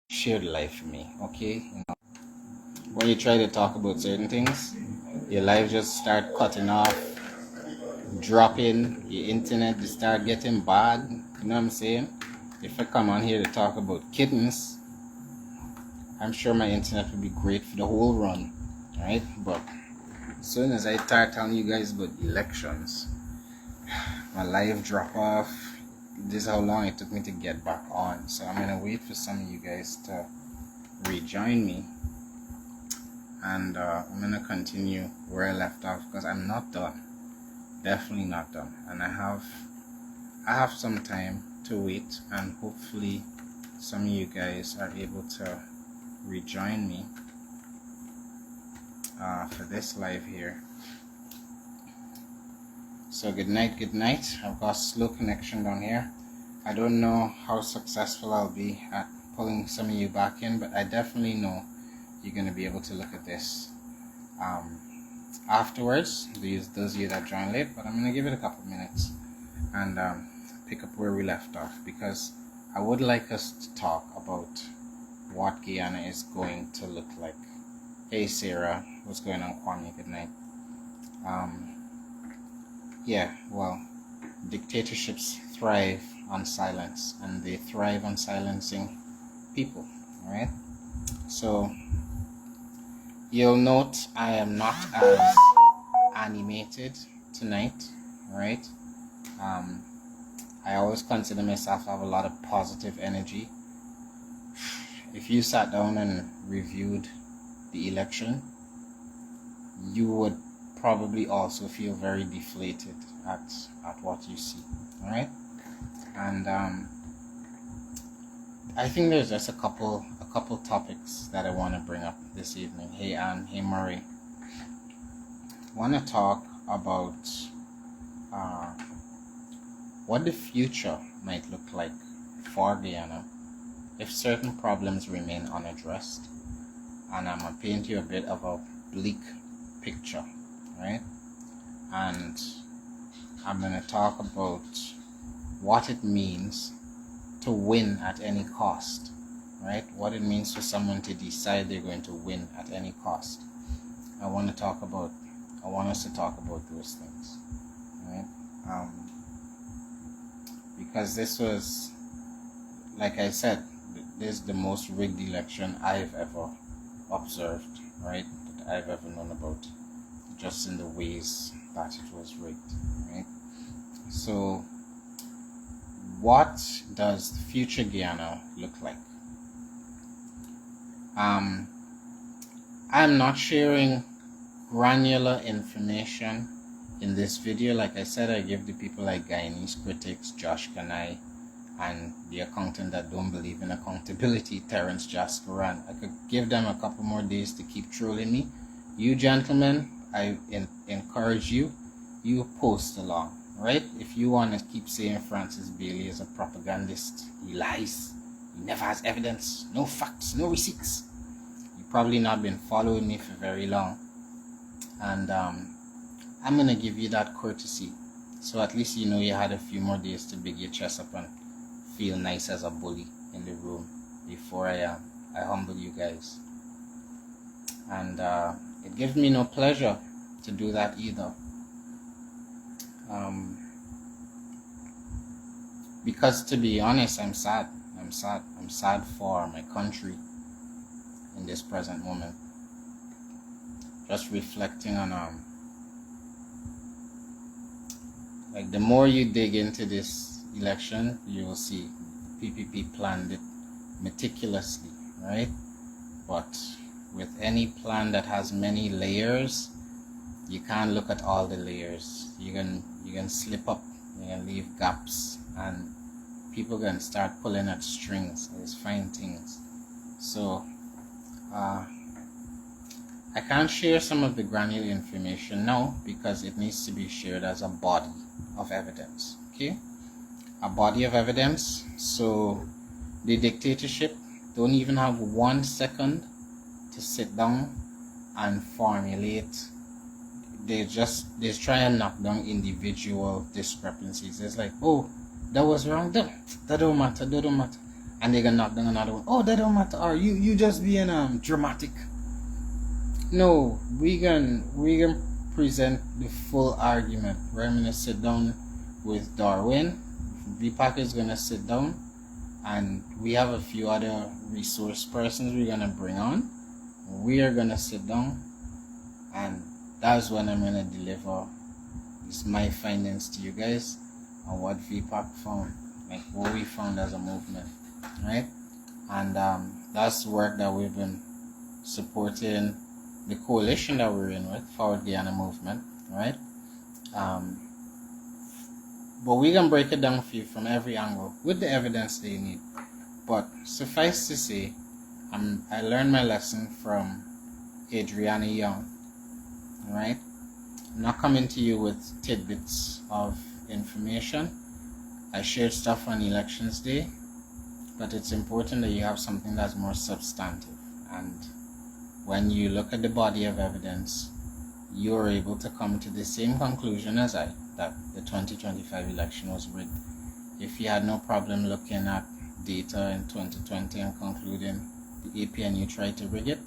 shared life for me, okay? When you try to talk about certain things, your life just start cutting off, dropping, your internet just start getting bad. You know what I'm saying? If I come on here to talk about kittens, I'm sure my internet would be great for the whole run, right? But as soon as I start telling you guys about elections, my life drop off. This is how long it took me to get back on. So I'm gonna wait for some of you guys to rejoin me, and I'm gonna continue where I left off because I'm not done. Definitely not done, and I have some time to wait, and hopefully some of you guys are able to rejoin me for this live here. So good night. I've got slow connection down here. I don't know how successful I'll be at pulling some of you back in, but I definitely know you're going to be able to look at this afterwards, those of you that joined late. But I'm going to give it a couple minutes and pick up where we left off, because I would like us to talk about what Guyana is going to look like. Hey Sarah, what's going on? Kwame, good night. Yeah, well, dictatorships thrive on silence, and they thrive on silencing people, alright? So, you'll note I am not as animated tonight, alright? I always consider myself to have a lot of positive energy. If you sat down and reviewed the election, you would probably also feel very deflated at what you see, all right? And I think there's just a couple topics that I want to bring up this evening. Hey Anne, hey Murray. I want to talk about what the future might look like for Guyana if certain problems remain unaddressed, and I'm gonna paint you a bit of a bleak picture, right? And I'm going to talk about what it means to win at any cost, right? What it means for someone to decide they're going to win at any cost. I want us to talk about those things, right? Because this was, like I said, this is the most rigged election I've ever observed, right? That I've ever known about, just in the ways that it was rigged, right? So, what does the future Guyana look like? I'm not sharing granular information in this video. Like I said, I give the people like Guyanese critics, Josh Kanai, and the accountant that don't believe in accountability, Terrence Jaskaran. I could give them a couple more days to keep trolling me. You gentlemen, I encourage you post along, right? If you want to keep saying Francis Bailey is a propagandist, he lies, he never has evidence, no facts, no receipts. You've probably not been following me for very long, and I'm going to give you that courtesy, so at least you know you had a few more days to big your chest up and feel nice as a bully in the room before I humble you guys. And it gives me no pleasure to do that either, because to be honest, I'm sad for my country in this present moment. Just reflecting on like, the more you dig into this election, you will see PPP planned it meticulously, right? But with any plan that has many layers, you can't look at all the layers. You can slip up, you can leave gaps, and people can start pulling at strings. It's fine things. So I can't share some of the granular information now because it needs to be shared as a body of evidence. Okay, a body of evidence. So the dictatorship don't even have 1 second to sit down and formulate. They try and knock down individual discrepancies. It's like, oh, that was wrong, that don't matter. and they're gonna knock down another one. Oh, that don't matter. Or you just being dramatic. No, we can present the full argument. We're gonna sit down with Darwin. VPAC is gonna sit down, and we have a few other resource persons we're gonna bring on. We are gonna sit down, and that's when I'm gonna deliver my findings to you guys on what VPAC found, like what we found as a movement, right? And that's work that we've been supporting the coalition that we're in with, Forward Guyana Movement, right? But we can break it down for you from every angle with the evidence that you need. But suffice to say, I learned my lesson from Adriana Young, right? I'm not coming to you with tidbits of information. I shared stuff on Elections Day, but it's important that you have something that's more substantive. And when you look at the body of evidence, you're able to come to the same conclusion as I, that the 2025 election was rigged. If you had no problem looking at data in 2020 and concluding the APNU tried to rig it,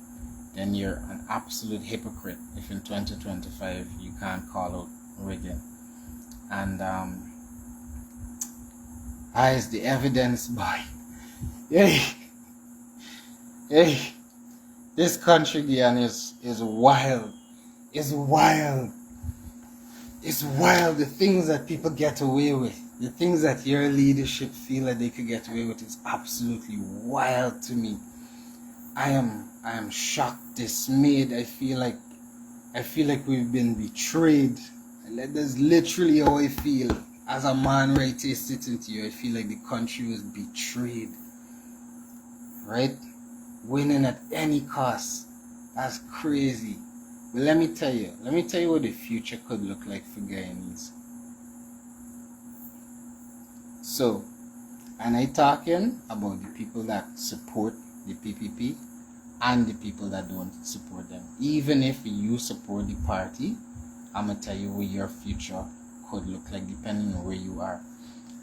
then you're an absolute hypocrite if in 2025 you can't call out rigging. And is the evidence, boy. Hey, this country, Guyana, is wild. It's wild. It's wild. The things that people get away with, the things that your leadership feel that they could get away with, is absolutely wild to me. I am shocked, dismayed. I feel like we've been betrayed. That's literally how I feel. As a man right here sitting to you, I feel like the country was betrayed. Right? Winning at any cost. That's crazy. But let me tell you what the future could look like for Guyanese. So, and I talking about the people that support the PPP and the people that don't support them. Even if you support the party, I'm gonna tell you what your future could look like depending on where you are.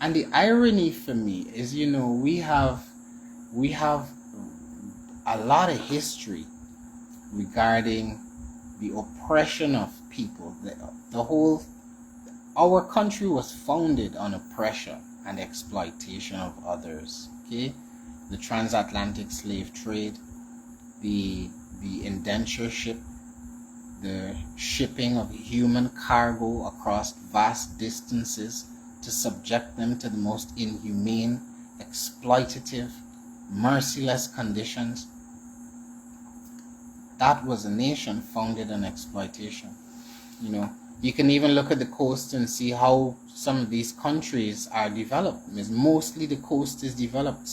And the irony for me is, we have a lot of history regarding the oppression of people. Our country was founded on oppression and exploitation of others. Okay, the transatlantic slave trade, the indentureship, the shipping of human cargo across vast distances to subject them to the most inhumane, exploitative, merciless conditions. That was a nation founded on exploitation. You can even look at the coast and see how some of these countries are developed. Mostly the coast is developed.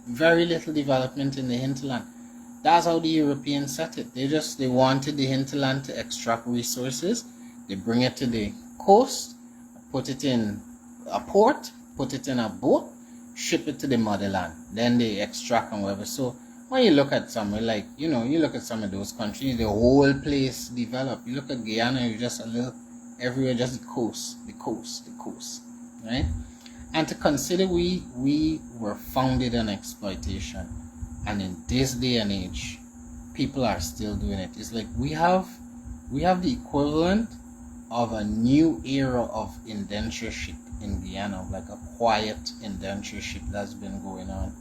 Very little development in the hinterland. That's how the Europeans set it. They wanted the hinterland to extract resources. They bring it to the coast, put it in a port, put it in a boat, ship it to the motherland. Then they extract and whatever. So when you look at somewhere like, you look at some of those countries, the whole place developed. You look at Guyana, you're just a little everywhere, just the coast, right? And to consider we were founded on exploitation, and in this day and age, people are still doing it. It's like we have the equivalent of a new era of indentureship in Guyana, like a quiet indentureship that's been going on.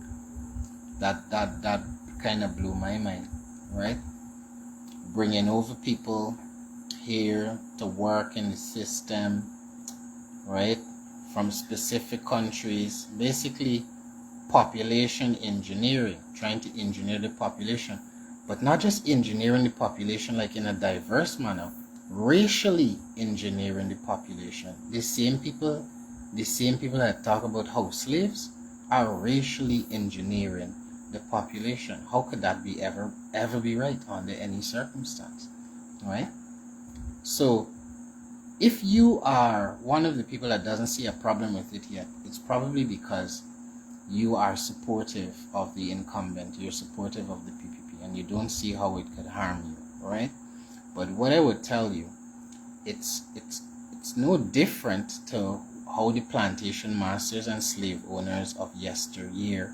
That kind of blew my mind, right? Bringing over people here to work in the system, right? From specific countries, basically population engineering, trying to engineer the population, but not just engineering the population like in a diverse manner, racially engineering the population. The same people that talk about house slaves are racially engineering the population. How could that be ever be right under any circumstance, right? So if you are one of the people that doesn't see a problem with it yet, it's probably because you are supportive of the incumbent, you're supportive of the PPP, and you don't see how it could harm you, right? But what I would tell you, it's no different to how the plantation masters and slave owners of yesteryear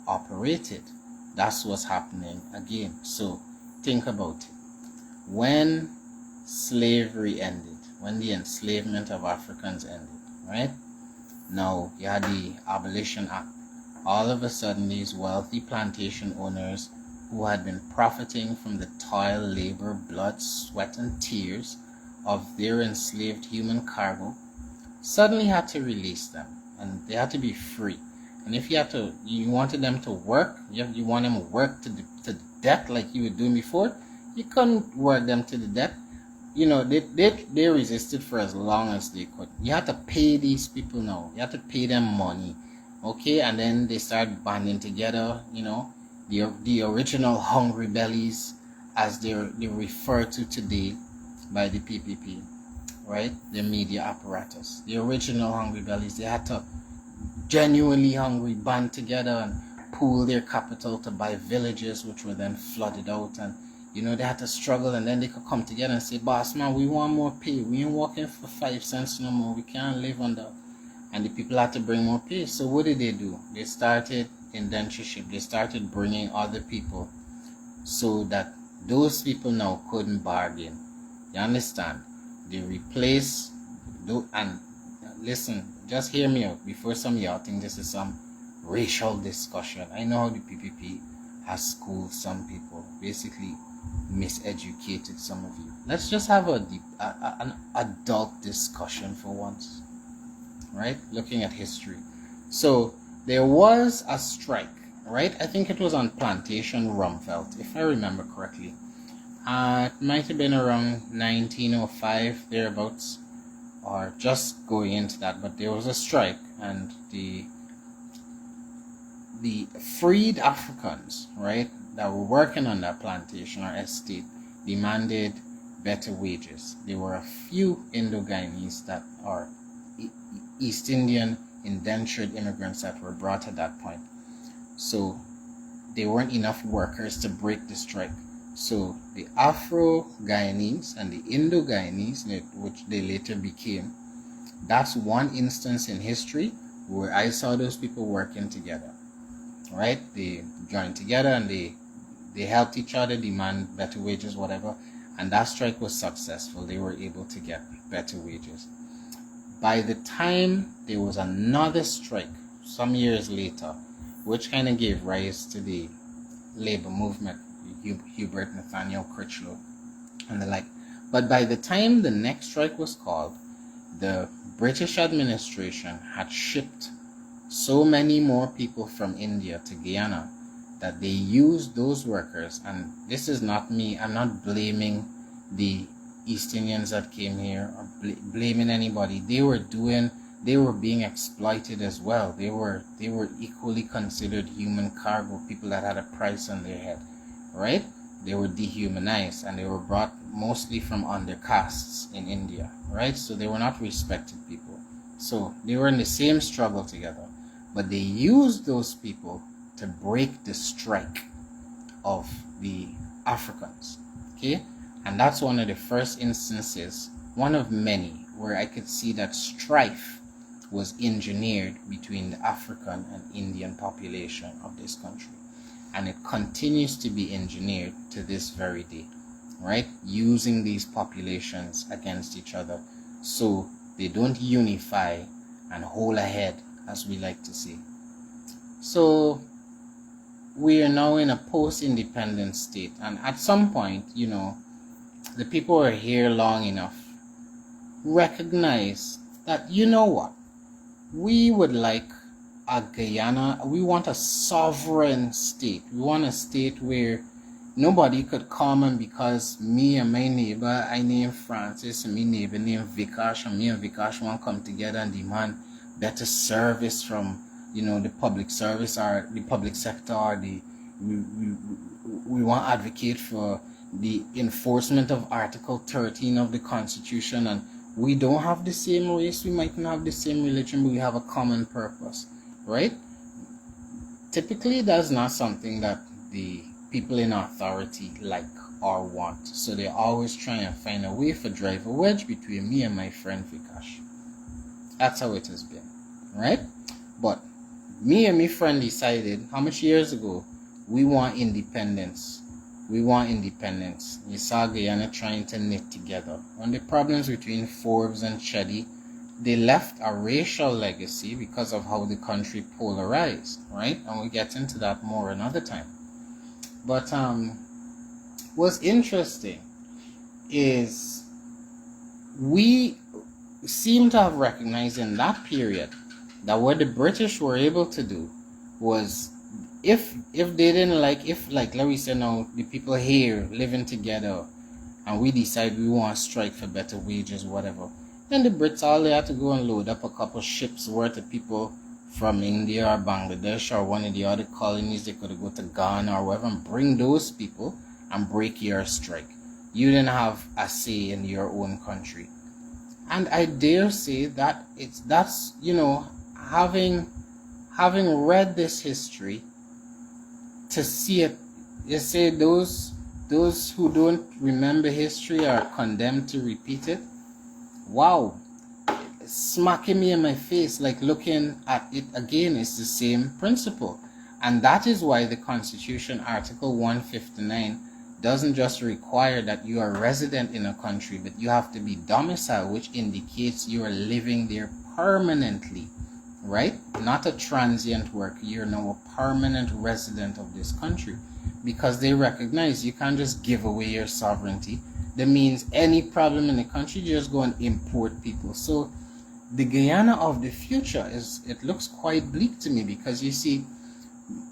operated. That's what's happening again. So think about it. When slavery ended, when the enslavement of Africans ended, right? Now you had the Abolition Act. All of a sudden, these wealthy plantation owners who had been profiting from the toil, labor, blood, sweat, and tears of their enslaved human cargo suddenly had to release them, and they had to be free. And if you wanted them to work, you want them to work to the death like you were doing before, you couldn't work them to the death. They resisted for as long as they could. You had to pay these people now. You had to pay them money, okay? And then they started banding together. The original hungry bellies, as they're referred to today by the PPP, right? The media apparatus. The original hungry bellies. They had to genuinely hungry band together and pool their capital to buy villages, which were then flooded out, and they had to struggle, and then they could come together and say, boss man, we want more pay. We ain't working for 5 cents no more. We can't live on that. And the people had to bring more pay. So what did they do? They started indentureship. They started bringing other people so that those people now couldn't bargain. You understand? They replace, and listen, just hear me out before some of y'all think this is some racial discussion. I know how the PPP has schooled some people, basically miseducated some of you. Let's just have an adult discussion for once, right? Looking at history. So there was a strike, right? I think it was on Plantation Rumfelt, if I remember correctly. It might have been around 1905, thereabouts, or just going into that, but there was a strike, and the freed Africans, right, that were working on that plantation or estate demanded better wages. There were a few Indo-Guyanese that are East Indian indentured immigrants that were brought at that point. So there weren't enough workers to break the strike. So the Afro-Guyanese and the Indo-Guyanese, which they later became, that's one instance in history where I saw those people working together. Right? They joined together and they helped each other, demand better wages, whatever. And that strike was successful. They were able to get better wages. By the time there was another strike, some years later, which kind of gave rise to the labor movement, Hubert Nathaniel Critchlow and the like. But by the time the next strike was called, the British administration had shipped so many more people from India to Guyana that they used those workers. And this is not me. I'm not blaming the East Indians that came here or blaming anybody. They were being exploited as well. They were equally considered human cargo, people that had a price on their head, right? They were dehumanized, and they were brought mostly from undercastes in India, right? So they were not respected people. So they were in the same struggle together. But they used those people to break the strike of the Africans, okay? And that's one of the first instances, one of many, where I could see that strife was engineered between the African and Indian population of this country. And it continues to be engineered to this very day, right? Using these populations against each other so they don't unify and hold ahead, as we like to say. So we are now in a post-independent state, and at some point, the people who are here long enough recognize that, we would like a Guyana, we want a sovereign state. We want a state where nobody could come, and because me and my neighbor, I name Francis, and my neighbor named Vikash, and me and Vikash want to come together and demand better service from, the public service or the public sector, or we want to advocate for the enforcement of Article 13 of the Constitution, and we don't have the same race, we might not have the same religion, but we have a common purpose, right? Typically, that's not something that the people in authority like or want. So they always try and find a way to drive a wedge between me and my friend Vikash. That's how it has been, right? But me and my friend decided, how much years ago, we want independence. We want independence. You saw Guyana trying to knit together. One of the problems between Forbes and Chedi, they left a racial legacy because of how the country polarized, right? And we'll get into that more another time. But what's interesting is we seem to have recognized in that period that what the British were able to do was, if they didn't like, if like Larry said, now the people here living together and we decide we want to strike for better wages, whatever, then the Brits, all they had to go and load up a couple ships worth of people from India or Bangladesh or one of the other colonies. They could go to Ghana or wherever and bring those people and break your strike. You didn't have a say in your own country. And I dare say that that's having read this history, to see it, you say those who don't remember history are condemned to repeat it. Wow, smacking me in my face, like looking at it again, is the same principle. And that is why the Constitution, Article 159, doesn't just require that you are resident in a country, but you have to be domiciled, which indicates you are living there permanently, right? Not a transient worker. You're now a permanent resident of this country, because they recognize you can't just give away your sovereignty. That means any problem in the country, you just go and import people. So the Guyana of the future it looks quite bleak to me, because you see,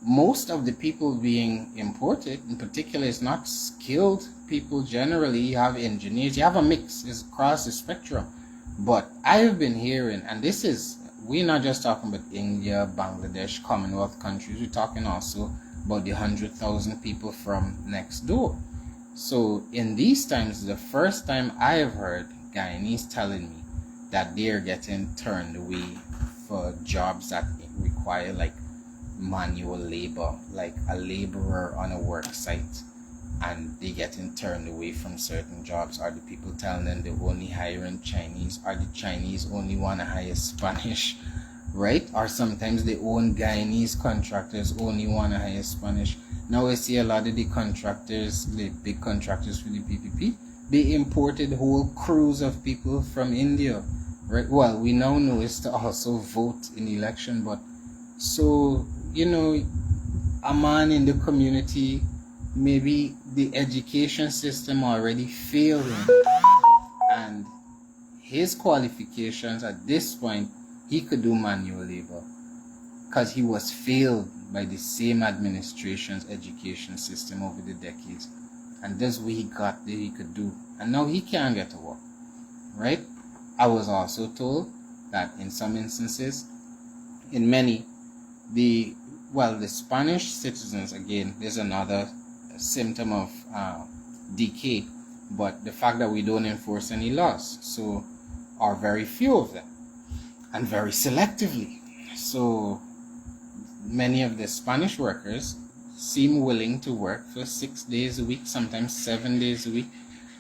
most of the people being imported, in particular, is not skilled people generally. You have engineers, you have a mix, it's across the spectrum. But I've been hearing, and we're not just talking about India, Bangladesh, Commonwealth countries, we're talking also about the 100,000 people from next door. So in these times, the first time I have heard Guyanese telling me that they're getting turned away for jobs that require like manual labor, like a laborer on a work site, and they getting turned away from certain jobs. Are the people telling them they're only hiring Chinese? Are the Chinese only want to hire Spanish, right? Or sometimes the own Guyanese contractors only want to hire Spanish. Now I see a lot of the contractors, the big contractors for the PPP, they imported whole crews of people from India, right? Well, we now know it's to also vote in the election, but so, a man in the community, maybe the education system already failed him, and his qualifications at this point, he could do manual labor because he was failed by the same administration's education system over the decades, and that's what he got that he could do, and now he can't get to work, right? I was also told that in some instances, in many, the Spanish citizens, again, there's another symptom of decay, but the fact that we don't enforce any laws, so are very few of them, and very selectively. So many of the Spanish workers seem willing to work for 6 days a week, sometimes 7 days a week,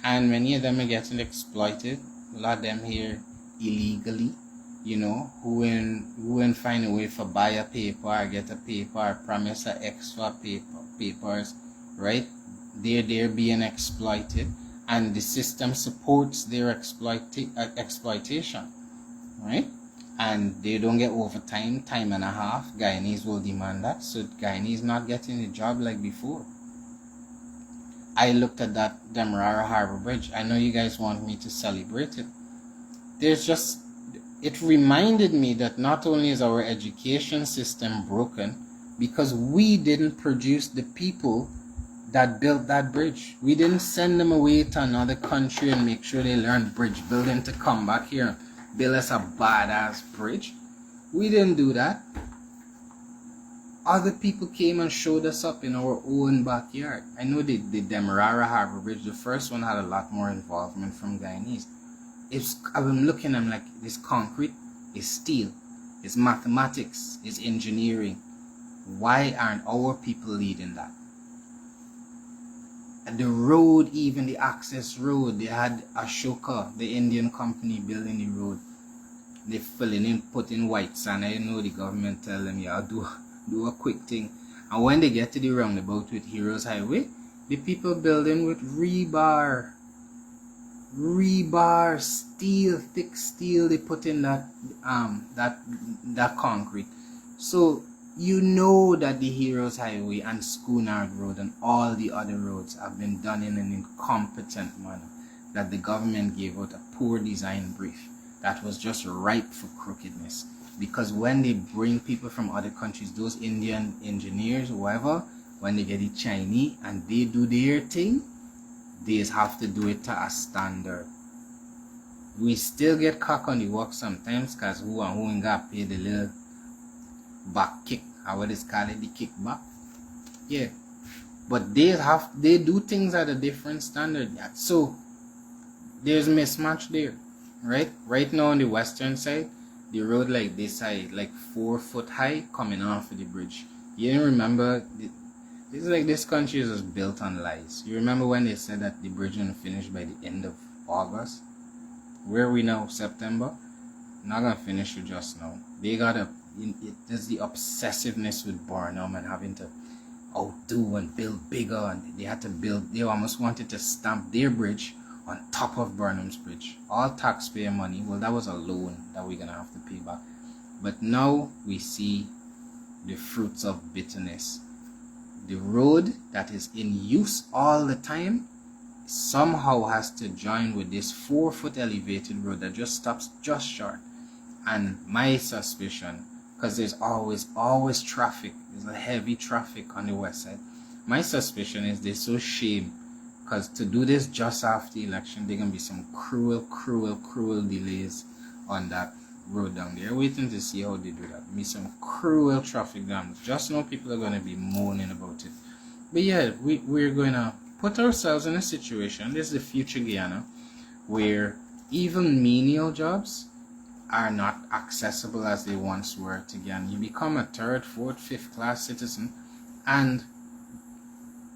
and many of them are getting exploited. A lot of them here illegally, who will find a way for buy a paper or get a paper or promise a extra papers, right? They're being exploited, and the system supports their exploitation, right? And they don't get overtime, time and a half. Guyanese will demand that, so Guyanese not getting a job like before. I looked at that Demerara Harbor Bridge. I know you guys want me to celebrate it. It reminded me that not only is our education system broken, because we didn't produce the people that built that bridge. We didn't send them away to another country and make sure they learn bridge building to come back here and build us a badass bridge. We didn't do that. Other people came and showed us up in our own backyard. I know the Demerara Harbor Bridge, the first one, had a lot more involvement from Guyanese. I'm looking, I'm like, this concrete is steel, it's mathematics, it's engineering. Why aren't our people leading that? And the road, even the access road, they had Ashoka, the Indian company, building the road. they filling in, putting white sand. I know the government tell them, yeah, do a quick thing. And when they get to the roundabout with Heroes Highway, the people building with rebar, steel, thick steel. They put in that concrete. So you know that the Heroes Highway and Schoonard Road and all the other roads have been done in an incompetent manner. That the government gave out a poor design brief that was just ripe for crookedness. Because when they bring people from other countries, those Indian engineers, whoever, when they get the Chinese and they do their thing, they have to do it to a standard. We still get cock on the walk sometimes because who ain't got paid the little back kick, or what is called it, the kickback. Yeah. But they do things at a different standard. So there's a mismatch there. Right now on the western side, the road like this side, like 4 foot high coming off of the bridge. You remember, this country is just built on lies. You remember when they said that the bridge will finish by the end of August? Where are we now? September? Not gonna finish it just now. They gotta, there's the obsessiveness with Barnum and having to outdo and build bigger, and they almost wanted to stamp their bridge on top of Burnham's bridge. All taxpayer money. Well, that was a loan that we're gonna have to pay back. But now we see the fruits of bitterness. The road that is in use all the time somehow has to join with this 4 foot elevated road that just stops just short. And my suspicion, because there's always traffic, there's a heavy traffic on the west side. My suspicion is they're so shame, because to do this just after the election, there gonna be some cruel delays on that road down there. Waiting to see how they do that. Be some cruel traffic jams. Just know people are gonna be moaning about it. But yeah, we're gonna put ourselves in a situation. This is the future Guyana, where even menial jobs are not accessible as they once were to Guyana. You become a 3rd, 4th, 5th class citizen, and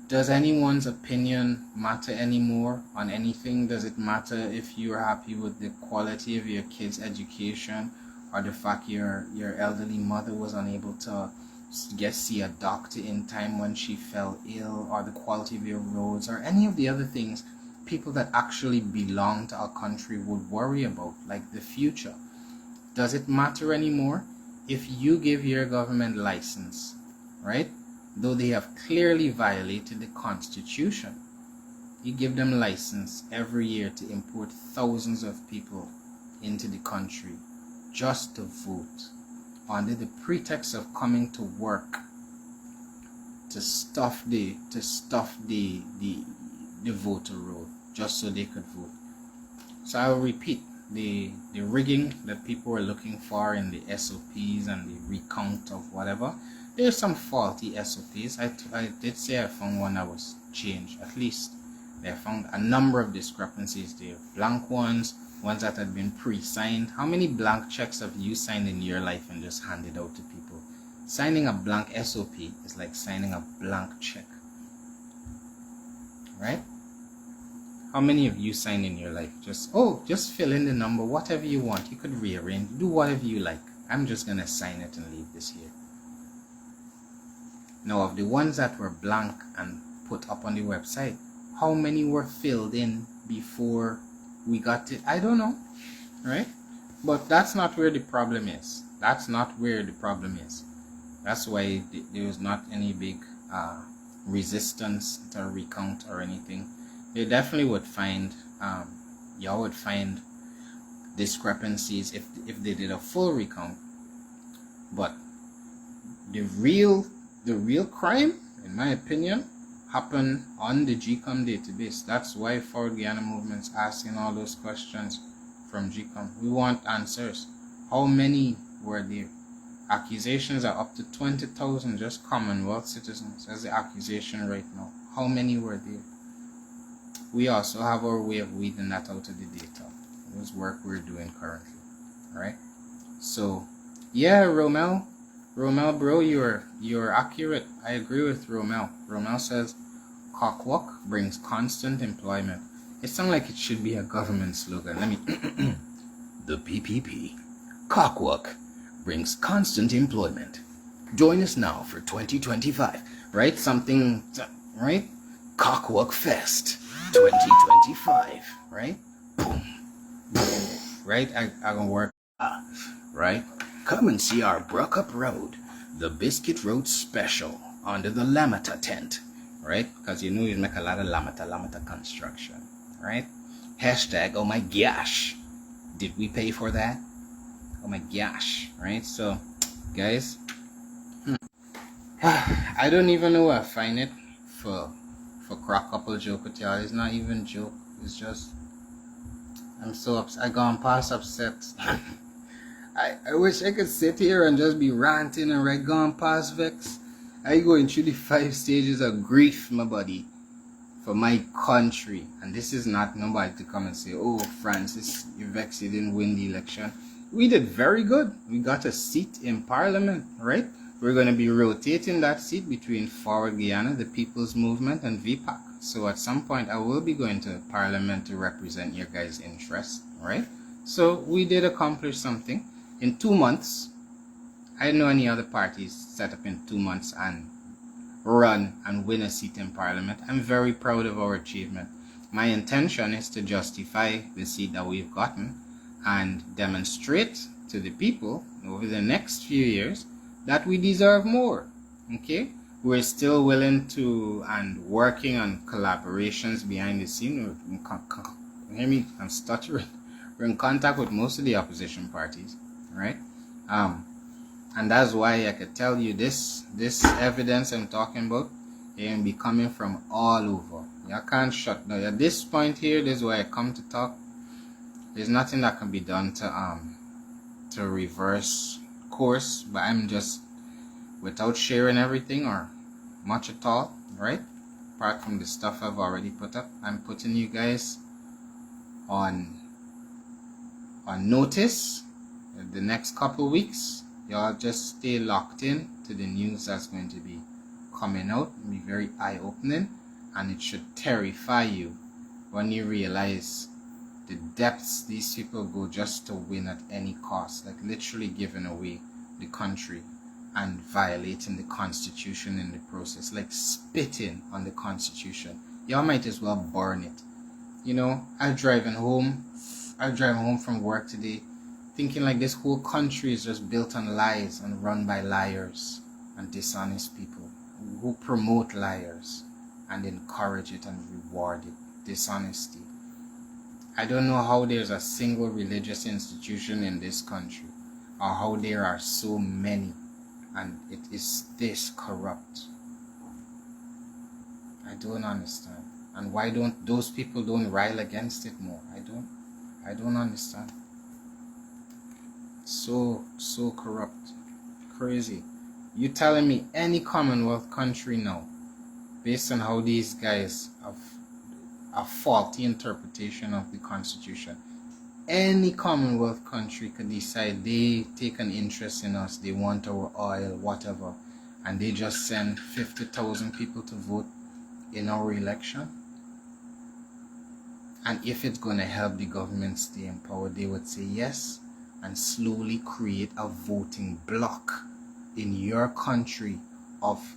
does anyone's opinion matter anymore on anything? Does it matter if you're happy with the quality of your kid's education, or the fact your elderly mother was unable to see a doctor in time when she fell ill, or the quality of your roads, or any of the other things people that actually belong to our country would worry about, like the future? Does it matter anymore if you give your government license, right? Though they have clearly violated the Constitution, you give them license every year to import thousands of people into the country just to vote, under the pretext of coming to work to stuff the voter roll just so they could vote. So I'll repeat, the rigging that people were looking for in the SOPs and the recount of whatever, there's some faulty SOPs. I did say I found one that was changed. At least I found a number of discrepancies there. Blank ones that had been pre-signed. How many blank checks have you signed in your life and just handed out to people? Signing a blank SOP is like signing a blank check, right? How many of you signed in your life? Just fill in the number, whatever you want. You could rearrange, do whatever you like. I'm just gonna sign it and leave this here. Now, of the ones that were blank and put up on the website, how many were filled in before we got it? I don't know, right? But that's not where the problem is. That's not where the problem is. That's why there was not any big resistance to recount or anything. You definitely would find, y'all would find discrepancies if they did a full recount. But the real crime, in my opinion, happened on the GCOM database. That's why Forward Guyana Movement's asking all those questions from GCOM. We want answers. How many were there? Accusations are up to 20,000 just Commonwealth citizens. That's the accusation right now. How many were there? We also have our way of weeding that out of the data. This work we're doing currently. Alright? So, yeah, Romel, bro, you're accurate. I agree with Romel. Romel says, "Cockwork brings constant employment." It sounds like it should be a government slogan. Let me. The PPP Cockwork brings constant employment. Join us now for 2025, right? Something, right? Cockwork Fest 2025, right? Boom, boom, right? I gonna work, right? Come and see our Bruck Road, the Biscuit Road special under the Lamata tent, right? Because you know you make a lot of Lamata construction, right? Hashtag, oh my gosh, did we pay for that? Oh my gosh, right? So, guys, I don't even know where I find it for crack couple joke with y'all. It's not even joke. It's just I'm so upset. I gone past upset. I wish I could sit here and just be ranting and right gone past vex. I going through the 5 stages of grief, my buddy, for my country. And this is not nobody to come and say, oh, Francis, you vex, you didn't win the election. We did very good. We got a seat in Parliament, right? We're going to be rotating that seat between Forward Guyana, the People's Movement, and VPAC. So at some point, I will be going to Parliament to represent your guys' interests, right? So we did accomplish something. In 2 months, I don't know any other parties set up in 2 months and run and win a seat in Parliament. I'm very proud of our achievement. My intention is to justify the seat that we've gotten and demonstrate to the people over the next few years that we deserve more. Okay, we're still willing to and working on collaborations behind the scene. Hear me? I'm stuttering. We're in contact with most of the opposition parties, right? And that's why I could tell you this evidence I'm talking about, it can be coming from all over. You can't shut down. At this point here, this is why I come to talk. There's nothing that can be done to reverse course, but I'm just, without sharing everything or much at all, right? Apart from the stuff I've already put up, I'm putting you guys on notice. The next couple weeks, y'all just stay locked in to the news that's going to be coming out. It'll be very eye-opening, and it should terrify you when you realize the depths these people go just to win at any cost, like literally giving away the country and violating the Constitution in the process, like spitting on the Constitution. Y'all might as well burn it. You know, I'm driving home from work today thinking like this whole country is just built on lies and run by liars and dishonest people who promote liars and encourage it and reward it. Dishonesty. I don't know how there's a single religious institution in this country, or how there are so many and it is this corrupt. I don't understand. And why don't those people don't rile against it more? I don't understand. So corrupt. Crazy. You telling me any Commonwealth country now, based on how these guys have a faulty interpretation of the Constitution, any Commonwealth country could decide they take an interest in us, they want our oil, whatever, and they just send 50,000 people to vote in our election? And if it's going to help the government stay in power, they would say yes, and slowly create a voting bloc in your country of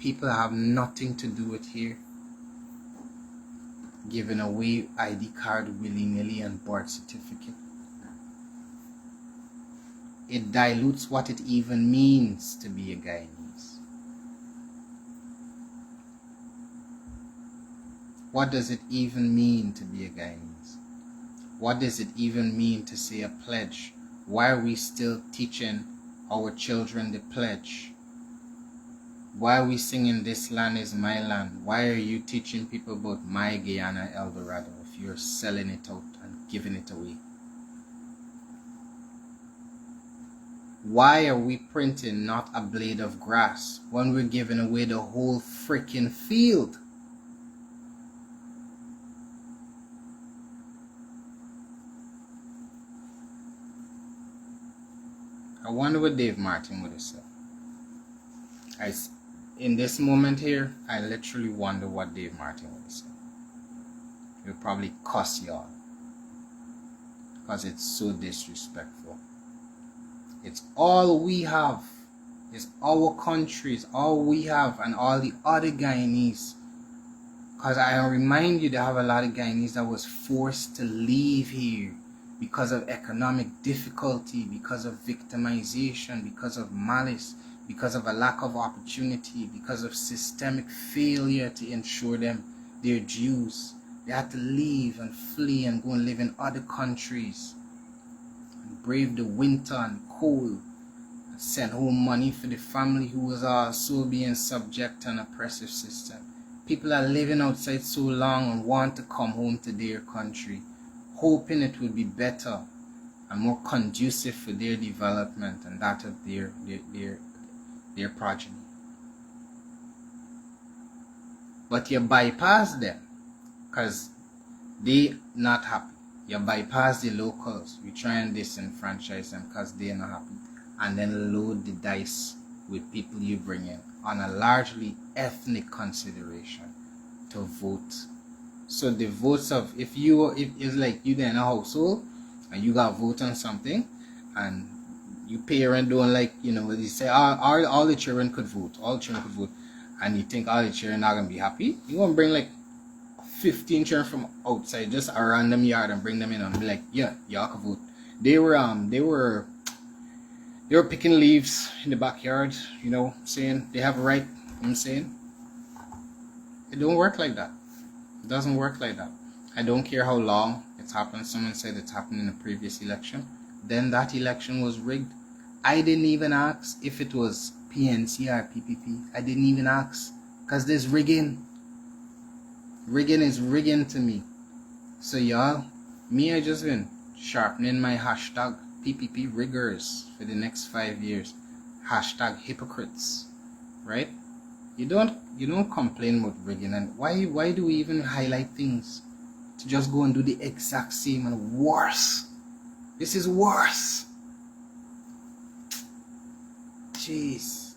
people have nothing to do with here, giving away ID card willy-nilly and birth certificate. It dilutes what it even means to be a Guyanese. What does it even mean to be a Guyanese? What does it even mean to say a pledge? Why are we still teaching our children the pledge? Why are we singing "This land is my land"? Why are you teaching people about my Guyana Eldorado if you're selling it out and giving it away? Why are we printing "not a blade of grass" when we're giving away the whole freaking field? I wonder what Dave Martin would have said. In this moment here, I literally wonder what Dave Martin would have said. He'll probably cuss y'all because it's so disrespectful. It's all we have. It's our country. It's all we have, and all the other Guyanese. Because I remind you, they have a lot of Guyanese that was forced to leave here because of economic difficulty, because of victimization, because of malice, because of a lack of opportunity, because of systemic failure to ensure them their dues. They had to leave and flee and go and live in other countries and brave the winter and cold and send home money for the family who was also being subject to an oppressive system. People are living outside so long and want to come home to their country, hoping it will be better and more conducive for their development and that of their progeny. But you bypass them because they not happy. You bypass the locals. We try and disenfranchise them because they're not happy, and then load the dice with people you bring in on a largely ethnic consideration to vote. So the votes of, if it's like you in a household and you got vote on something and you parent don't like, you say all the children could vote, and you think all the children are gonna be happy, you gonna bring like 15 children from outside, just a random yard, and bring them in and be like, yeah, y'all can vote. They were picking leaves in the backyard, saying they have a right. I'm saying it don't work like that. It doesn't work like that. I don't care how long it's happened. Someone said it happened in a previous election. Then that election was rigged. I didn't even ask if it was PNC or PPP. I didn't even ask because there's rigging. Rigging is rigging to me. So y'all, I just been sharpening my hashtag PPP riggers for the next 5 years. Hashtag hypocrites, right? You don't complain about rigging, and why do we even highlight things to just go and do the exact same and worse? This is worse. Jeez,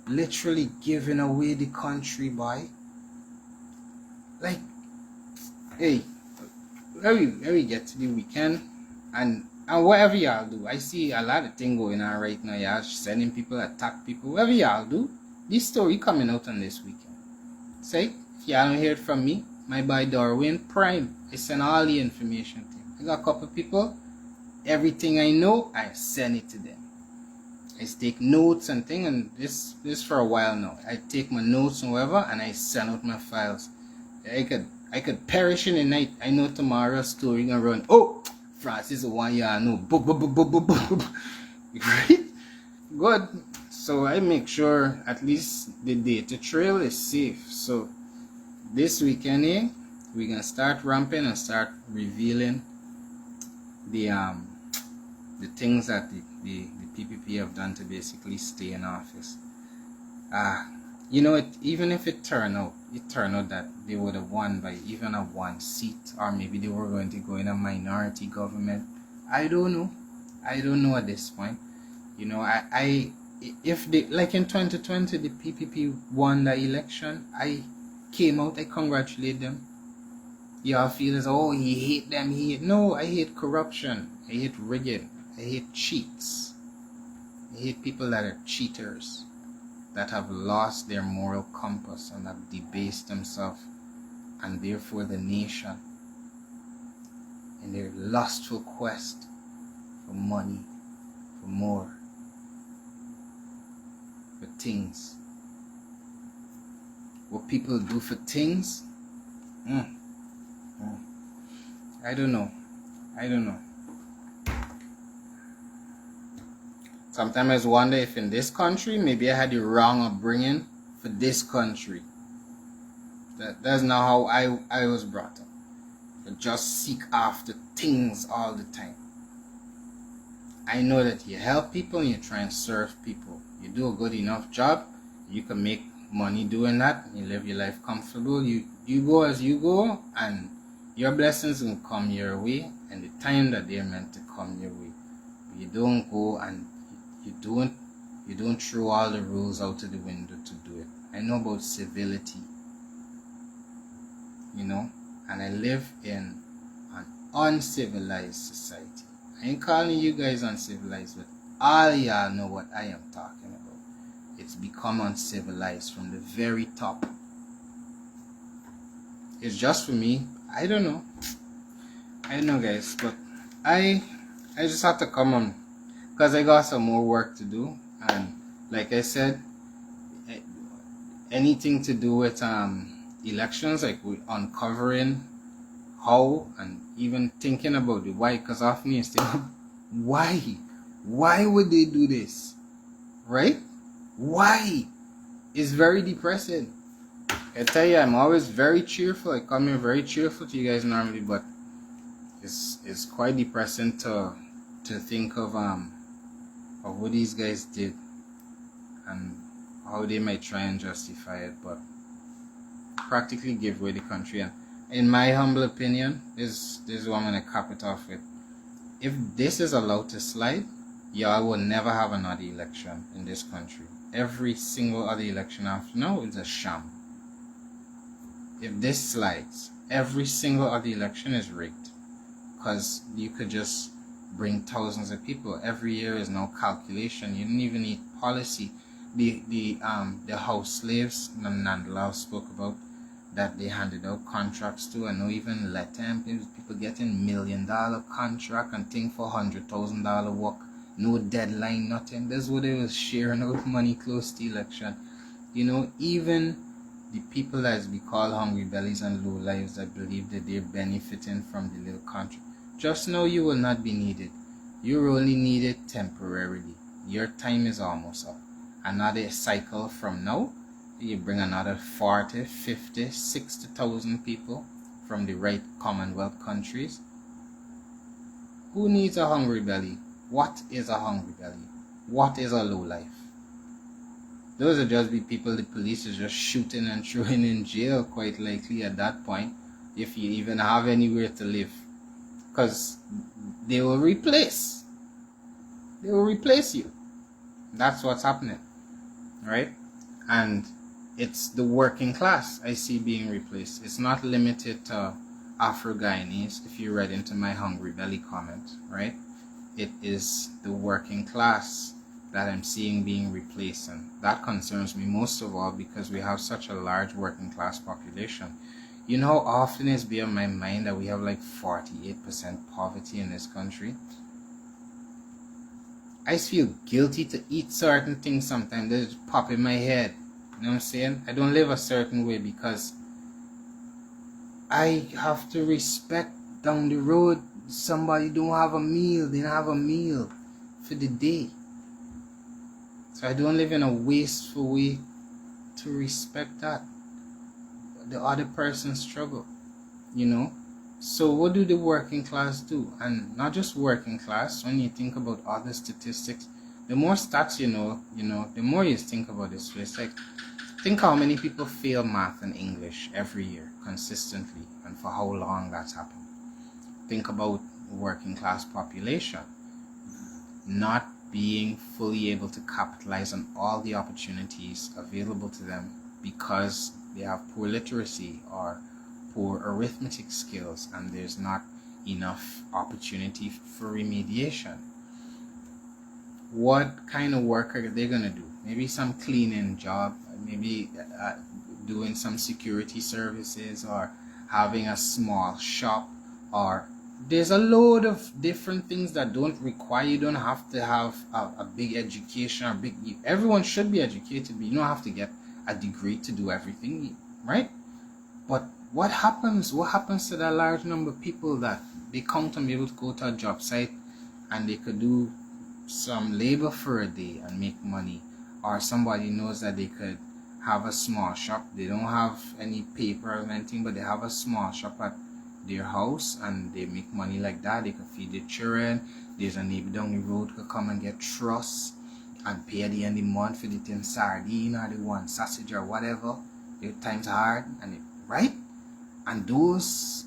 literally giving away the country, boy. Like, hey, let me get to the weekend and whatever y'all do. I see a lot of things going on right now. Y'all sending people, attack people, whatever y'all do. This story coming out on this weekend. Say, if y'all don't hear it from me, my boy Darwin Prime, I send all the information to him. I got a couple people, everything I know, I send it to them. I take notes and things, and this for a while now. I take my notes and whatever, and I send out my files. I could perish in the night. I know tomorrow's story gonna run. Oh, Francis is the one y'all know. Right? Good. So I make sure at least the data trail is safe. So this weekend, we're gonna start ramping and start revealing the things that the PPP have done to basically stay in office. Even if it turned out that they would have won by even a 1 seat, or maybe they were going to go in a minority government. I don't know at this point. If they, like in 2020, the PPP won the election, I came out, I congratulate them. Y'all feel as, oh, he hate them, no, I hate corruption, I hate rigging, I hate cheats, I hate people that are cheaters, that have lost their moral compass and have debased themselves and therefore the nation in their lustful quest for money, for more, for things. What people do for things, I don't know. Sometimes I wonder if in this country, maybe I had the wrong upbringing for this country. That's not how I was brought up. To just seek after things all the time. I know that you help people and you try and serve people. You do a good enough job, you can make money doing that, you live your life comfortable. You go as you go, and your blessings will come your way and the time that they're meant to come your way. But you don't go and you don't throw all the rules out of the window to do it. I know about civility, and I live in an uncivilized society. I ain't calling you guys uncivilized, but all y'all know what I am talking about. It's become uncivilized from the very top. It's just for me. I don't know. I don't know, guys, but I just have to come on because I got some more work to do. And like I said, anything to do with elections, like with uncovering how and even thinking about the why, because often you think, why would they do this, right? Why? It's very depressing. I tell you, I'm always very cheerful. I come here very cheerful to you guys normally, but it's quite depressing to think of what these guys did and how they might try and justify it, but practically give away the country. And in my humble opinion, this is what I'm gonna cap it off with. If this is allowed to slide, y'all will never have another election in this country. Every single other election after now is a sham. If this slides, every single other election is rigged, because you could just bring thousands of people. Every year is no calculation. You don't even need policy. The house slaves Nandalao spoke about, that they handed out contracts to, and no even let them. People getting $1 million contract and thing for $100,000 work. No deadline, nothing. That's what they was sharing out money close to election. You know, even the people that be called hungry bellies and low lives that believe that they're benefiting from the little contract, just know you will not be needed. You're only needed temporarily. Your time is almost up. Another cycle from now, you bring another 40, 50, 60,000 people from the right Commonwealth countries. Who needs a hungry belly? What is a hungry belly? What is a low life? Those are just be people the police is just shooting and throwing in jail, quite likely at that point, if you even have anywhere to live. Because they will replace. They will replace you. That's what's happening. Right? And it's the working class I see being replaced. It's not limited to Afro-Guyanese, if you read into my hungry belly comment, right? It is the working class that I'm seeing being replaced, and that concerns me most of all because we have such a large working class population. You know how often it's beyond my mind that we have like 48% poverty in this country? I feel guilty to eat certain things sometimes. They just pop in my head. You know what I'm saying? I don't live a certain way because I have to respect down the road somebody don't have a meal. They don't have a meal for the day. So I don't live in a wasteful way to respect that. The other person's struggle, you know? So what do the working class do? And not just working class, when you think about other statistics, the more stats you know, the more you think about this. It's like, think how many people fail math and English every year consistently, and for how long that's happened. Think about the working class population not being fully able to capitalize on all the opportunities available to them because they have poor literacy or poor arithmetic skills, and there's not enough opportunity for remediation. What kind of work are they going to do? Maybe some cleaning job, maybe doing some security services, or having a small shop, or there's a load of different things that don't require, you don't have to have a big education or everyone should be educated, but you don't have to get a degree to do everything, right? But what happens to that large number of people that they count on be able to go to a job site and they could do some labor for a day and make money, or somebody knows that they could have a small shop, they don't have any paper or anything, but they have a small shop at their house and they make money like that. They could feed their children. There's a neighbor down the road who could come and get truss and pay at the end of the month for the tin sardine or the one sausage or whatever. Their time's hard, and right? And those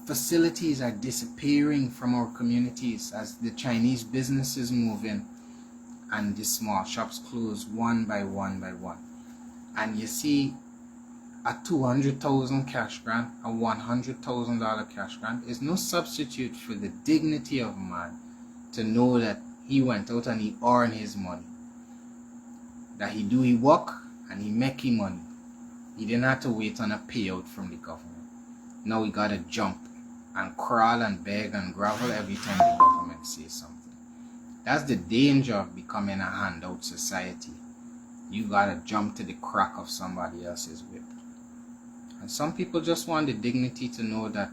facilities are disappearing from our communities as the Chinese businesses move in and the small shops close one by one by one. And you see, a $200,000 cash grant, a $100,000 cash grant is no substitute for the dignity of man to know that he went out and he earned his money. That he work and he make his money. He didn't have to wait on a payout from the government. Now we gotta jump and crawl and beg and grovel every time the government says something. That's the danger of becoming a handout society. You gotta jump to the crack of somebody else's whip. And some people just want the dignity to know that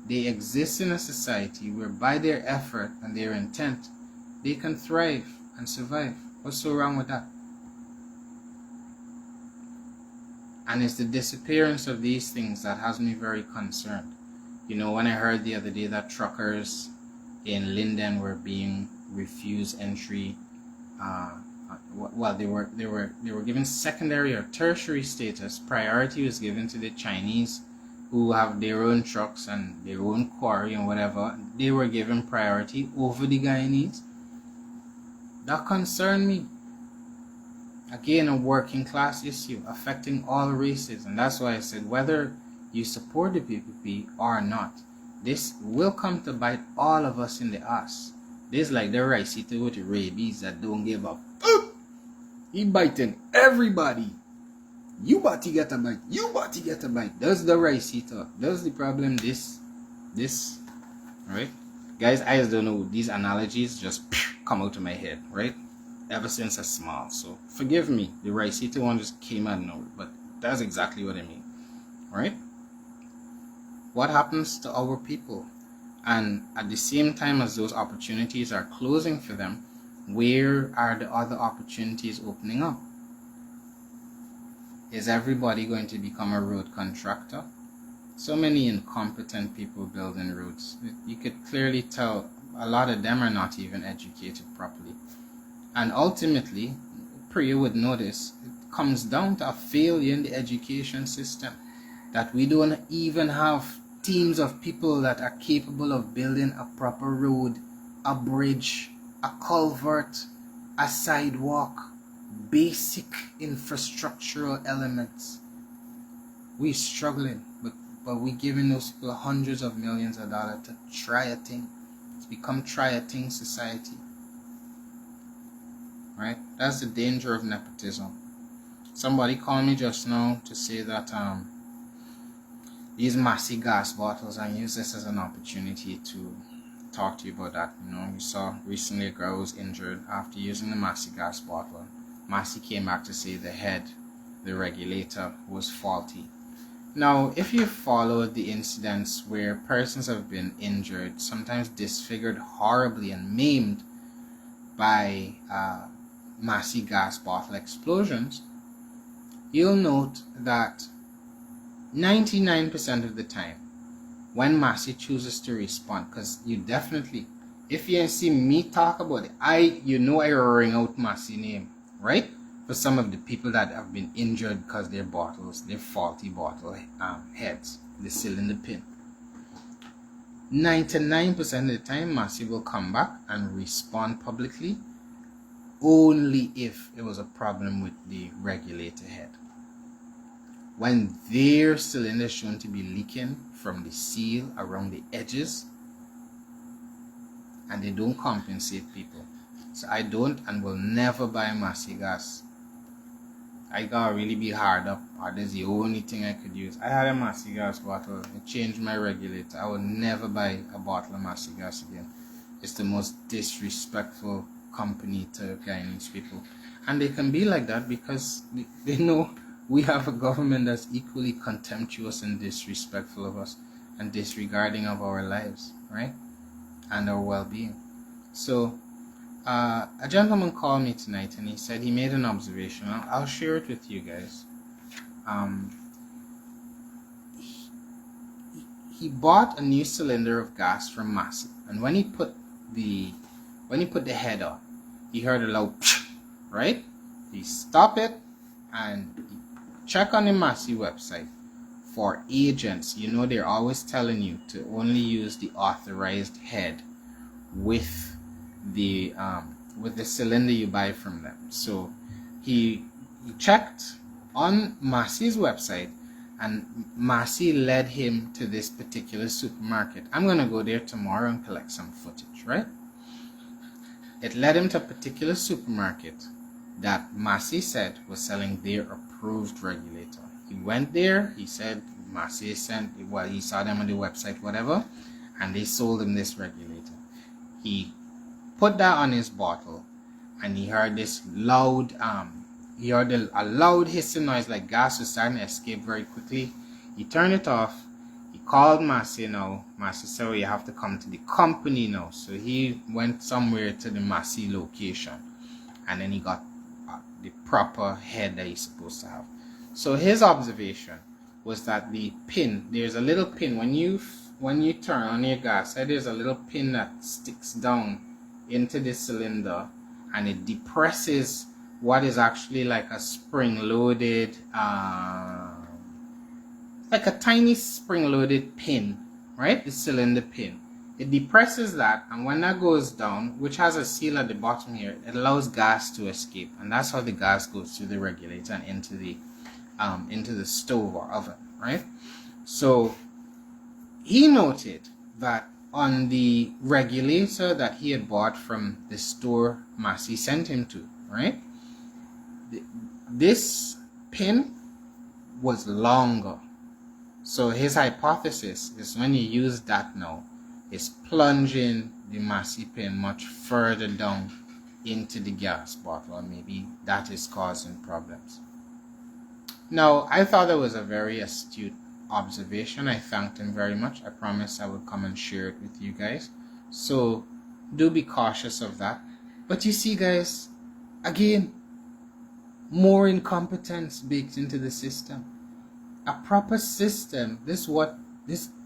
they exist in a society where by their effort and their intent, they can thrive and survive. What's so wrong with that? And it's the disappearance of these things that has me very concerned. You know, when I heard the other day that truckers in Linden were being refused entry, well, they were given secondary or tertiary status. Priority was given to the Chinese, who have their own trucks and their own quarry and whatever. They were given priority over the Guyanese. That concerned me. Again, a working class issue affecting all races, and that's why I said whether you support the PPP or not, this will come to bite all of us in the ass. This like the rice eater with the rabies that don't give up. He biting everybody. You about to get a bite. You about to get a bite. Does the rice eater? Does the problem this? Alright? Guys, I just don't know. These analogies just come out of my head, right? Ever since I'm small. So forgive me. The rice eater one just came out of nowhere. But that's exactly what I mean. Alright? What happens to our people? And at the same time as those opportunities are closing for them, where are the other opportunities opening up? Is everybody going to become a road contractor? So many incompetent people building roads. You could clearly tell a lot of them are not even educated properly. And ultimately, Priya would notice, it comes down to a failure in the education system. That we don't even have teams of people that are capable of building a proper road, a bridge, a culvert, a sidewalk, basic infrastructural elements. We're struggling, but we're giving those people hundreds of millions of dollars to try a thing. It's become try a thing society. Right? That's the danger of nepotism. Somebody called me just now to say that these massive gas bottles, and use this as an opportunity to talk to you about that. You know, we saw recently a girl was injured after using the massive gas bottle. Massey came back to say the regulator was faulty. Now, if you followed the incidents where persons have been injured, sometimes disfigured horribly and maimed by Massey gas bottle explosions, you'll note that 99% of the time, when Massey chooses to respond, because you definitely, if you see me talk about it, I ring out Massey name, right? For some of the people that have been injured because their bottles, their faulty bottle heads, the cylinder pin. 99% of the time, Massey will come back and respond publicly, only if it was a problem with the regulator head. When their cylinder is shown to be leaking from the seal around the edges, and they don't compensate people. So I don't and will never buy Massey gas. I gotta really be hard up, or that's the only thing I could use. I had a Massey gas bottle. It changed my regulator. I would never buy a bottle of Massey gas again. It's the most disrespectful company to Guyanese people. And they can be like that because they know we have a government that's equally contemptuous and disrespectful of us and disregarding of our lives, right? And our well-being. So, a gentleman called me tonight and he said he made an observation. I'll share it with you guys. He bought a new cylinder of gas from Massey, and when he put the head on, he heard a loud right? He stopped it and he check on the Massey website for agents. You know, they're always telling you to only use the authorized head with the cylinder you buy from them. So he checked on Massey's website, and Massey led him to this particular supermarket. I'm gonna go there tomorrow and collect some footage, right? it led him to a particular supermarket that Massey said was selling their approved regulator. He went there, he said Massey sent, well, he saw them on the website, whatever, and they sold him this regulator. He put that on his bottle, and he heard this loud, he heard a loud hissing noise like gas was starting to escape very quickly. He turned it off. He called Massey now. Massey said, well, you have to come to the company now. So he went somewhere to the Massey location, and then he got the proper head that he's supposed to have. So his observation was that the pin, there's a little pin when you turn on your gas, there's a little pin that sticks down into the cylinder, and it depresses what is actually like a spring-loaded, like a tiny spring-loaded pin, right? The cylinder pin. It depresses that, and when that goes down, which has a seal at the bottom here, it allows gas to escape, and that's how the gas goes through the regulator and into the stove or oven, right? So he noted that on the regulator that he had bought from the store Massey sent him to, right, this pin was longer. So his hypothesis is when you use that now, it's plunging the Massey pin much further down into the gas bottle, and maybe that is causing problems. Now, I thought that was a very astute observation. I thanked him very much. I promised I would come and share it with you guys. So do be cautious of that. But you see, guys, again, more incompetence baked into the system. A proper system, this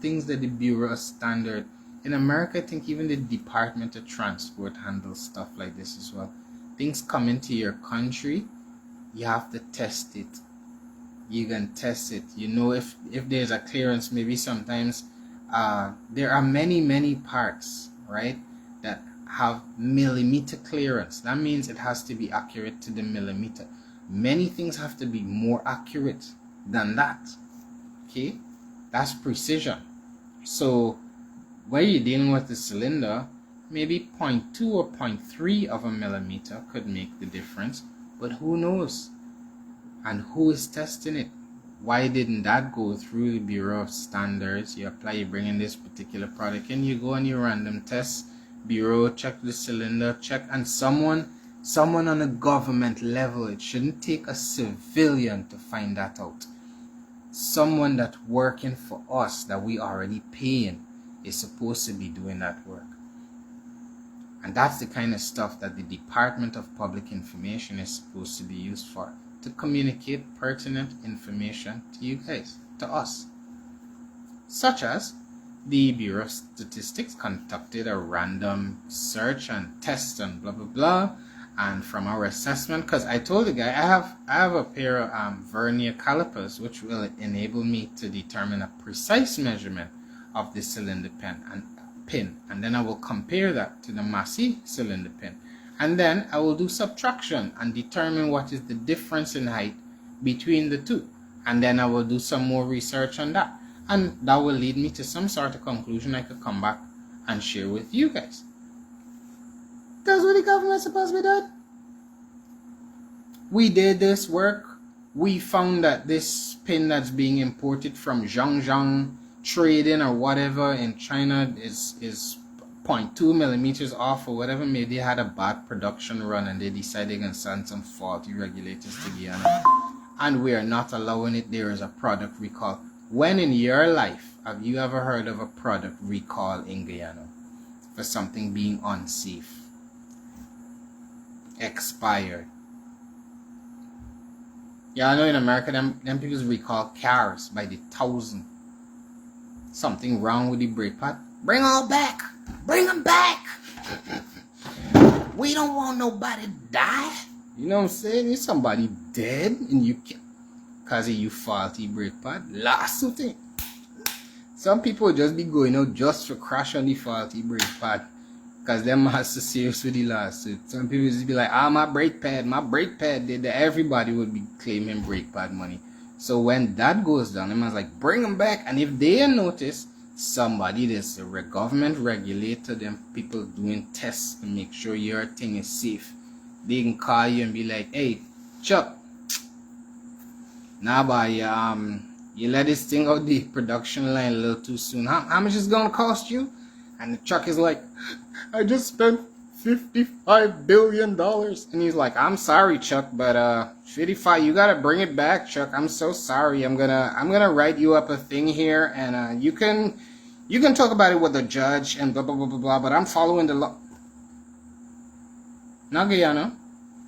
things that the Bureau of Standard in America, I think even the Department of Transport handles stuff like this as well. Things come into your country, you have to test it. You can test it. You know, if there's a clearance, maybe sometimes there are many parts, right, that have millimeter clearance. That means it has to be accurate to the millimeter. Many things have to be more accurate than that. Okay, that's precision. So where you're dealing with the cylinder, maybe 0.2 or 0.3 of a millimeter could make the difference, but who knows? And who is testing it? Why didn't that go through the Bureau of Standards? You apply, you bring in this particular product, and you go on your random test bureau, check the cylinder, check, and someone on a government level, it shouldn't take a civilian to find that out. Someone that's working for us that we already paying is supposed to be doing that work. And that's the kind of stuff that the Department of Public Information is supposed to be used for, to communicate pertinent information to you guys, to us. Such as the Bureau of Statistics conducted a random search and test and blah blah blah, and from our assessment, because I told the guy I have a pair of vernier calipers which will enable me to determine a precise measurement of the cylinder pin, and then I will compare that to the Massey cylinder pin, and then I will do subtraction and determine what is the difference in height between the two, and then I will do some more research on that, and that will lead me to some sort of conclusion I could come back and share with you guys. That's what the government's supposed to be doing. We did this work. We found that this pin that's being imported from Zhangjiang trading or whatever in China is 0.2 millimeters off or whatever. Maybe they had a bad production run and they decided they're going to send some faulty regulators to Guyana, and we are not allowing it. There is a product recall. When in your life have you ever heard of a product recall in Guyana for something being unsafe, expired? Yeah, I know in America them people recall cars by the thousand. Something wrong with the brake pad, bring all back, bring them back. We don't want nobody to die. You know what I'm saying? If somebody dead and you can, because of you faulty brake pad, lawsuit it. Some people just be going out just for crash on the faulty brake pad, because them has to serious with the lawsuit. Some people just be like, my brake pad did that. Everybody would be claiming brake pad money. So when that goes down, them man's like, bring them back. And if they notice somebody, there's a government regulator, them people doing tests to make sure your thing is safe. They can call you and be like, hey, Chuck, nah, boy, you let this thing out the production line a little too soon. How much is it gonna cost you? And the Chuck is like, I just spent $55 billion. And he's like, I'm sorry, Chuck, but 55, you gotta bring it back, Chuck. I'm so sorry. I'm gonna write you up a thing here, and you can talk about it with the judge and blah blah blah blah blah. But I'm following the law. Not Guyana.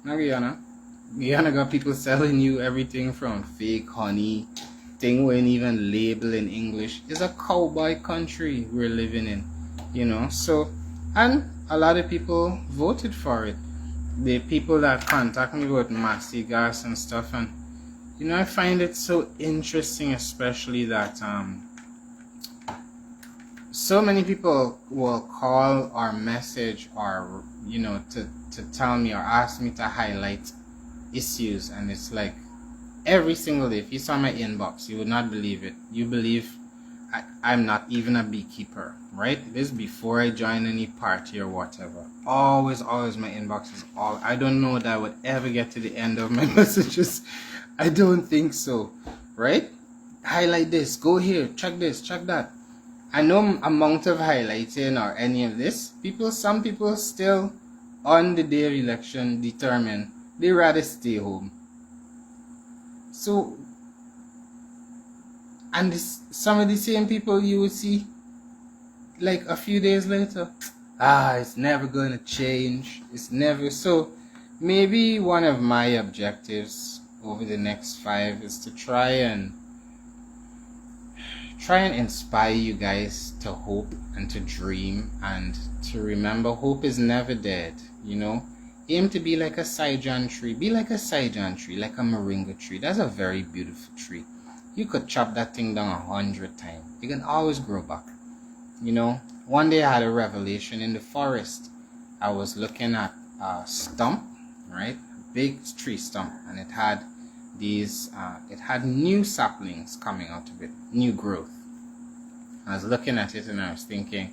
Guyana got people selling you everything from fake honey, thing we ain't even labeled in English. It's a cowboy country we're living in, you know. So, and a lot of people voted for it. The people that contact me about Massy gas and stuff, and you know, I find it so interesting, especially that so many people will call or message or, you know, to tell me or ask me to highlight issues, and it's like every single day. If you saw my inbox, you would not believe it. You believe I'm not even a beekeeper, right? This is before I join any party or whatever. Always my inbox is all. I don't know that I would ever get to the end of my messages. I don't think so, right? Highlight this, go here, check this, check that. I know amount of highlighting or any of this, some people still on the day of election determine they rather stay home. So, and some of the same people you would see like a few days later, it's never going to change. It's never. So maybe one of my objectives over the next 5 is to try and inspire you guys to hope and to dream and to remember hope is never dead, you know. Aim to be like a Saigon tree. Be like a Saigon tree, like a moringa tree. That's a very beautiful tree. You could chop that thing down 100 times. You can always grow back. You know, one day I had a revelation in the forest. I was looking at a stump, right? Big tree stump, and it had these, it had new saplings coming out of it, new growth. I was looking at it and I was thinking,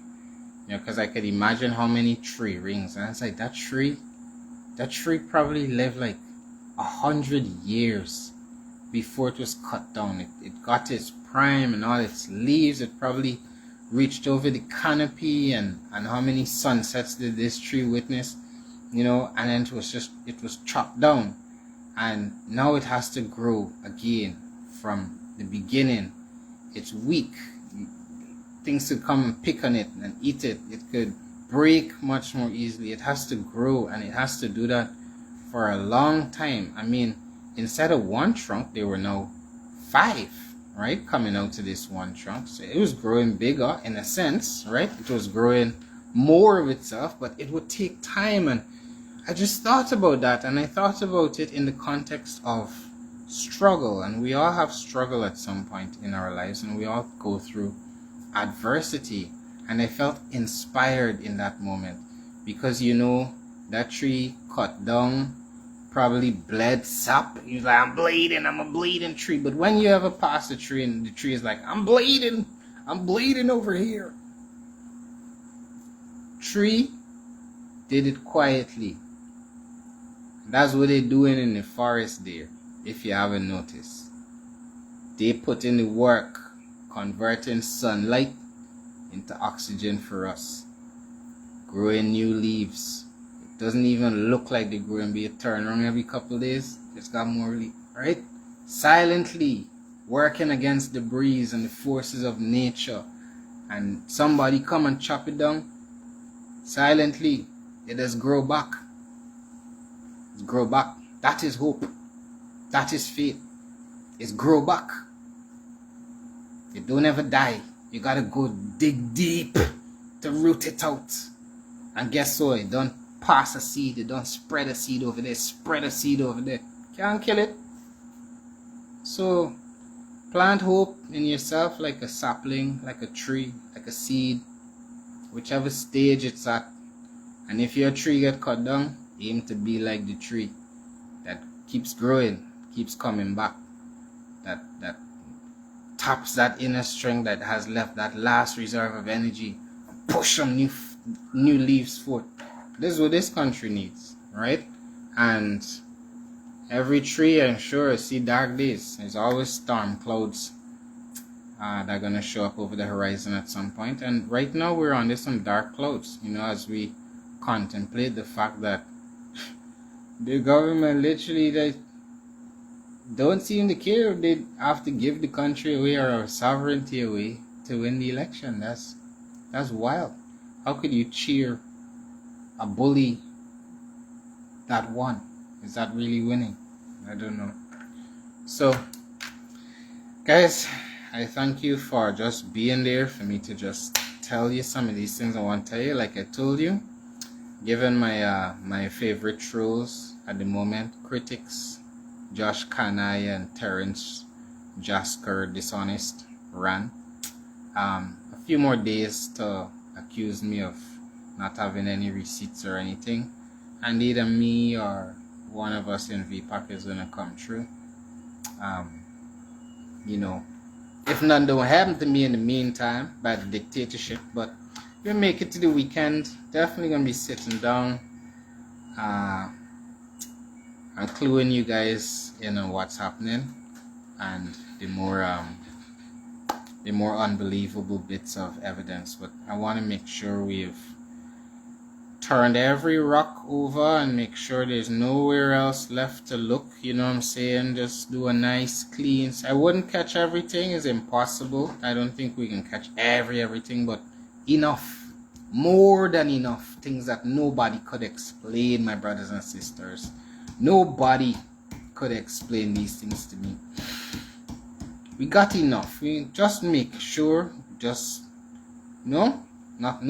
you know, because I could imagine how many tree rings, and I was like, that tree probably lived like 100 years before it was cut down. It got its prime and all its leaves. It probably reached over the canopy, and how many sunsets did this tree witness, you know, and then it was chopped down, and now it has to grow again from the beginning. It's weak. Things could come and pick on it and eat it. It could break much more easily. It has to grow, and it has to do that for a long time. I mean, instead of one trunk, there were now 5, right, coming out to this one trunk. So it was growing bigger in a sense, right? It was growing more of itself, but it would take time. And I just thought about that, and I thought about it in the context of struggle. And we all have struggle at some point in our lives, and we all go through adversity. And I felt inspired in that moment, because, you know, that tree cut down probably bled sap. He's like, I'm a bleeding tree. But when you ever pass a tree and the tree is like, I'm bleeding over here. Tree did it quietly. That's what they're doing in the forest there, if you haven't noticed. They put in the work, converting sunlight into oxygen for us, growing new leaves. It doesn't even look like they're growing, but you turn around every couple of days, it's got more leaves, right? Silently working against the breeze and the forces of nature, and somebody come and chop it down. Silently, it just grow back. It's grow back. That is hope. That is faith. It's grow back. You don't ever die. You gotta go dig deep to root it out. And guess what? You don't pass a seed. You don't spread a seed over there. Spread a seed over there. Can't kill it. So plant hope in yourself like a sapling, like a tree, like a seed, whichever stage it's at. And if your tree get cut down, aim to be like the tree that keeps growing, keeps coming back, that taps that inner strength that has left that last reserve of energy, push some new leaves forth. This is what this country needs, right? And every tree, I'm sure, see dark days. There's always storm clouds that are gonna show up over the horizon at some point. And right now we're under some dark clouds, you know, as we contemplate the fact that the government literally, they don't seem to care if they have to give the country away or our sovereignty away to win the election. That's wild. How could you cheer a bully that won? Is that really winning? I don't know. So, guys, I thank you for just being there for me to just tell you some of these things I want to tell you. Like I told you, given my my favorite trolls at the moment, critics, Josh Kanai and Terrence Jasker Dishonest ran. A few more days to accuse me of not having any receipts or anything, and either me or one of us in VPAC is gonna come true. You know, if none don't happen to me in the meantime by the dictatorship, but if we make it to the weekend, definitely gonna be sitting down and cluing you guys in on what's happening and the more unbelievable bits of evidence. But I want to make sure we've turned every rock over and make sure there's nowhere else left to look, you know what I'm saying? Just do a nice clean. I wouldn't catch everything, it's impossible. I don't think we can catch everything, but enough, more than enough things that nobody could explain, my brothers and sisters. Nobody could explain these things to me. We got enough. We just make sure, just no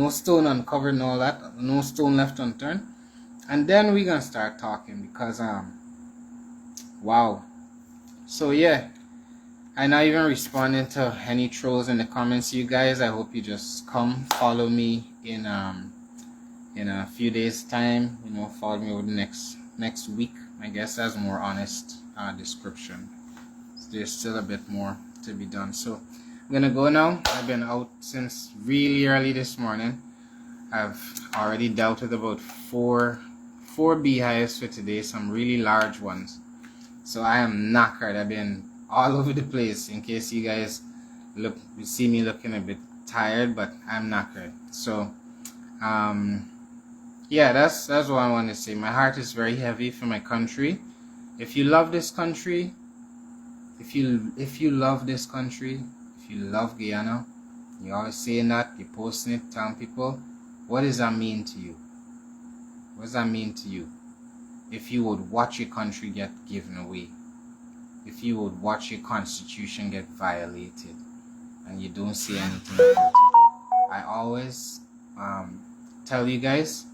stone uncovered and all that, no stone left unturned, and then we're gonna start talking because wow. So yeah, I'm not even responding to any trolls in the comments, you guys. I hope you just come follow me in a few days time, you know, follow me over the next week. I guess that's a more honest description. There's still a bit more to be done. So I'm gonna go now. I've been out since really early this morning. I've already dealt with about four beehives for today, some really large ones. So I am knackered. I've been all over the place. In case you guys you see me looking a bit tired, but I'm knackered. So yeah, that's what I want to say. My heart is very heavy for my country. If you love this country, if you love this country, if you love Guyana, you're always saying that, you're posting it, telling people, what does that mean to you? What does that mean to you? If you would watch your country get given away, if you would watch your constitution get violated, and you don't see anything about it. I always tell you guys,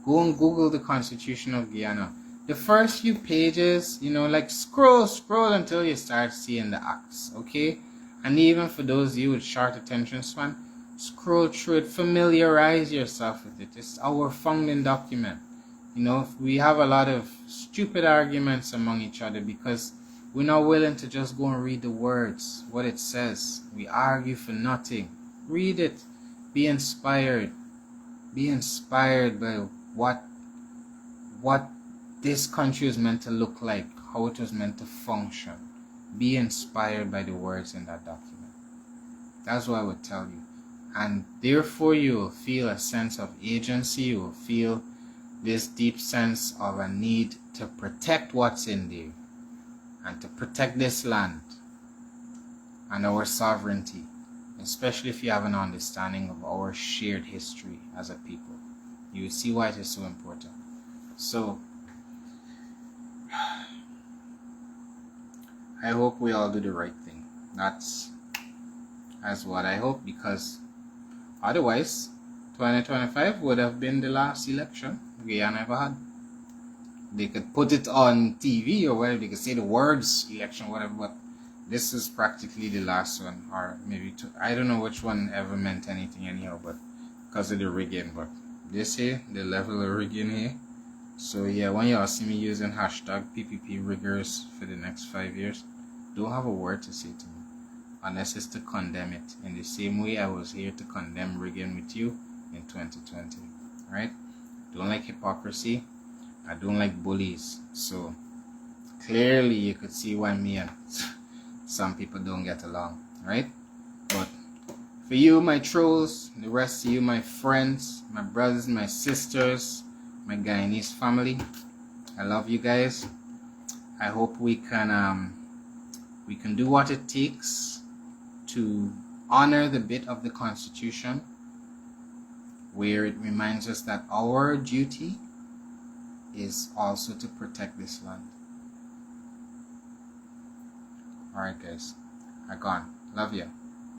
go and Google the Constitution of Guyana. The first few pages, you know, like scroll until you start seeing the acts, okay? And even for those of you with short attention span, scroll through it, familiarize yourself with it. It's our founding document. You know, we have a lot of stupid arguments among each other because we're not willing to just go and read the words, what it says. We argue for nothing. Read it. Be inspired. Be inspired by what this country is meant to look like, how it was meant to function. Be inspired by the words in that document. That's what I would tell you. And therefore you will feel a sense of agency. You will feel this deep sense of a need to protect what's in there and to protect this land and our sovereignty, especially if you have an understanding of our shared history as a people. You will see why it is so important. So I hope we all do the right thing. That's what I hope, because otherwise 2025 would have been the last election Guyana ever had. They could put it on TV or whatever, they could say the words election, whatever, but this is practically the last one, or maybe two. I don't know which one ever meant anything anyhow, but because of the rigging. But this here, the level of rigging here. So yeah, when y'all see me using hashtag PPP riggers for the next 5 years, don't have a word to say to me. unless it's to condemn it. In the same way I was here to condemn rigging with you in 2020. Right? Don't like hypocrisy. I don't like bullies. So clearly you could see why me and some people don't get along. Right? But for you, my trolls, the rest of you, my friends, my brothers, my sisters, my Guyanese family, I love you guys. I hope we can do what it takes to honor the bit of the Constitution where it reminds us that our duty is also to protect this land. Alright guys, I gone. Love you.